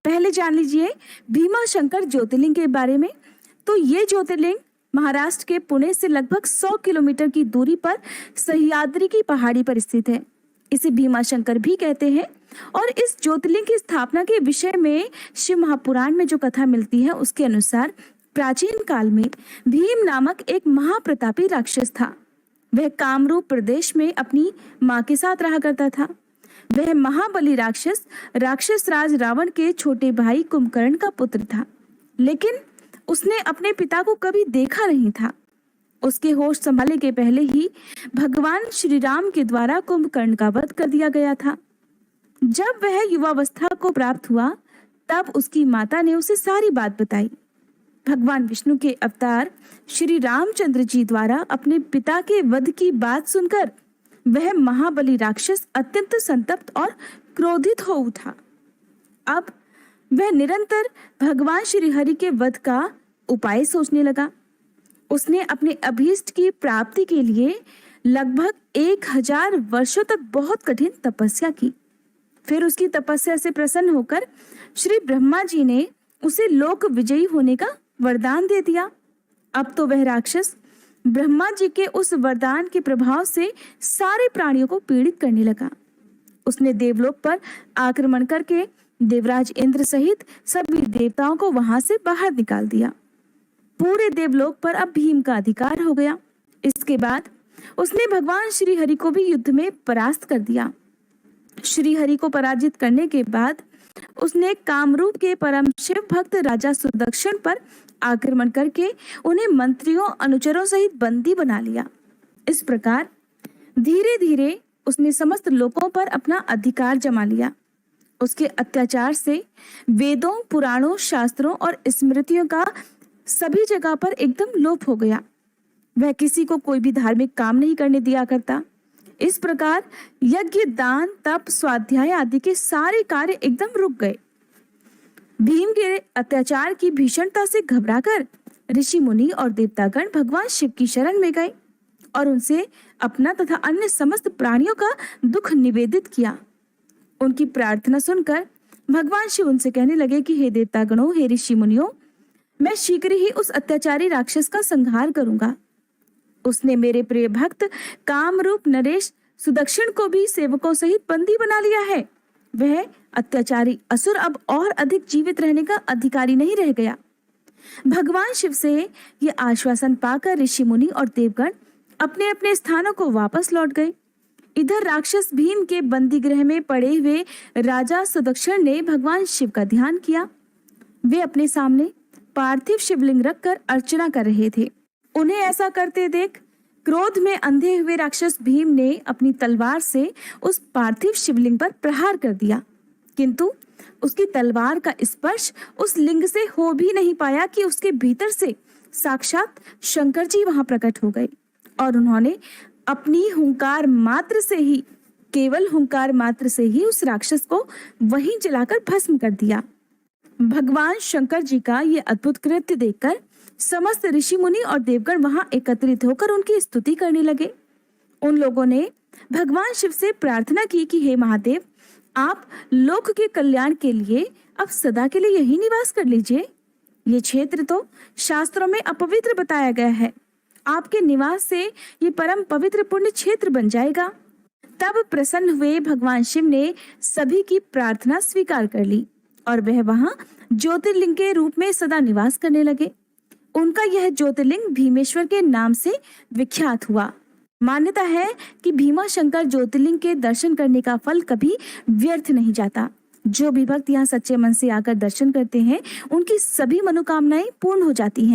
पहले जान लीजिए भीमाशंकर ज्योतिर्लिंग के बारे में। तो ये ज्योतिर्लिंग महाराष्ट्र के पुणे से लगभग 100 किलोमीटर की दूरी पर सह्याद्री की पहाड़ी पर स्थित है। इसे भीमाशंकर भी कहते हैं। और इस ज्योतिर्लिंग की स्थापना के विषय में शिव महापुराण में जो कथा मिलती है उसके अनुसार प्राचीन काल में भीम नामक एक महाप्रतापी राक्षस था। वह कामरूप प्रदेश में अपनी माँ के साथ रहा करता था। वह महाबली राक्षस राज रावण के छोटे भाई कुंभकर्ण का पुत्र था, लेकिन उसने अपने पिता को कभी देखा नहीं था। उसके होश संभालने के पहले ही भगवान श्री राम के द्वारा कुंभकर्ण का वध कर दिया गया था। जब वह युवावस्था को प्राप्त हुआ तब उसकी माता ने उसे सारी बात बताई। भगवान विष्णु के अवतार श्री रामचंद्र जी द्वारा अपने पिता के वध की बात सुनकर वह महाबली राक्षस अत्यंत संतप्त और क्रोधित हो उठा। अब वह निरंतर भगवान श्री हरि के वध का उपाय सोचने लगा। उसने अपने अभीष्ट की प्राप्ति के लिए लगभग 1000 वर्षों तक बहुत कठिन तपस्या की। फिर उसकी तपस्या से प्रसन्न होकर श्री ब्रह्मा जी ने उसे लोक विजयी होने का वरदान दे दिया। अब तो वह राक्षस ब्रह्मा जी के उस वरदान के प्रभाव से सारे प्राणियों को पीड़ित करने लगा। उसने देवलोक पर आक्रमण करके देवराज इंद्र सहित सभी देवताओं को वहां से बाहर निकाल दिया। पूरे देवलोक पर अब भीम का अधिकार हो गया। इसके बाद उसने भगवान श्री हरि को भी युद्ध में परास्त कर दिया। श्री हरि को पराजित करने के बाद उसने कामरूप के परम शिव भक्त राजा सुदक्षिण पर आक्रमण करके उन्हें मंत्रियों अनुचरों सहित बंदी बना लिया। इस प्रकार धीरे धीरे उसने समस्त लोकों पर अपना अधिकार जमा लिया। उसके अत्याचार से वेदों, पुराणों, शास्त्रों और स्मृतियों का सभी जगह पर एकदम लोप हो गया। वह किसी को कोई भी धार्मिक काम नहीं करने दिया करता। इस प्रकार यज्ञ, दान, तप, स्वाध्याय आदि के सारे कार्य एकदम रुक गए। भीम के अत्याचार की भीषणता से घबराकर ऋषि मुनि और देवतागण भगवान शिव की शरण में गए और उनसे अपना तथा अन्य समस्त प्राणियों का दुख निवेदित किया। उनकी प्रार्थना सुनकर भगवान शिव उनसे कहने लगे कि हे देवतागणों, हे ऋषि मुनियों, मैं शीघ्र ही उस अत्याचारी राक्षस का संहार करूंगा। उसने मेरे प्रिय भक्त कामरूप नरेश सुदक्षिण को भी सेवकों सहित बंदी बना लिया है। वह अत्याचारी असुर अब और अधिक जीवित रहने का अधिकारी नहीं रह गया। भगवान शिव से ये आश्वासन पाकर ऋषि मुनि और देवगण अपने अपने स्थानों को वापस लौट गए। इधर राक्षस भीम के बंदी गृह में पड़े हुए राजा सुदक्षिण ने भगवान शिव का ध्यान किया। वे अपने सामने पार्थिव शिवलिंग रखकर अर्चना कर रहे थे। उन्हें ऐसा करते देख क्रोध में अंधे हुए राक्षस भीम ने अपनी तलवार से उस पार्थिव शिवलिंग पर प्रहार कर दिया, किंतु उसकी तलवार का स्पर्श उस लिंग से हो भी नहीं पाया कि उसके भीतर से साक्षात शंकर जी वहां प्रकट हो गए और उन्होंने अपनी हुंकार मात्र से ही, केवल हुंकार मात्र से ही उस राक्षस को वहीं जलाकर भस्म कर दिया। भगवान शंकर जी का ये अद्भुत कृत्य देखकर समस्त ऋषि मुनि और देवगण वहां एकत्रित होकर उनकी स्तुति करने लगे। उन लोगों ने भगवान शिव से प्रार्थना की कि हे महादेव, आप लोक के कल्याण के लिए अब सदा के लिए यही निवास कर लीजिए। ये क्षेत्र तो शास्त्रों में अपवित्र बताया गया है। आपके निवास से ये परम पवित्र पुण्य क्षेत्र बन जाएगा। तब प्रसन्न हुए भगवान शिव ने सभी की प्रार्थना स्वीकार कर ली और वह वहां ज्योतिर्लिंग के रूप में सदा निवास करने लगे। उनका यह ज्योतिर्लिंग भीमेश्वर के नाम से विख्यात हुआ। मान्यता है कि भीमाशंकर ज्योतिर्लिंग के दर्शन करने का फल कभी व्यर्थ नहीं जाता। जो भी भक्त यहाँ सच्चे मन से आकर दर्शन करते हैं, उनकी सभी मनोकामनाएं पूर्ण हो जाती हैं।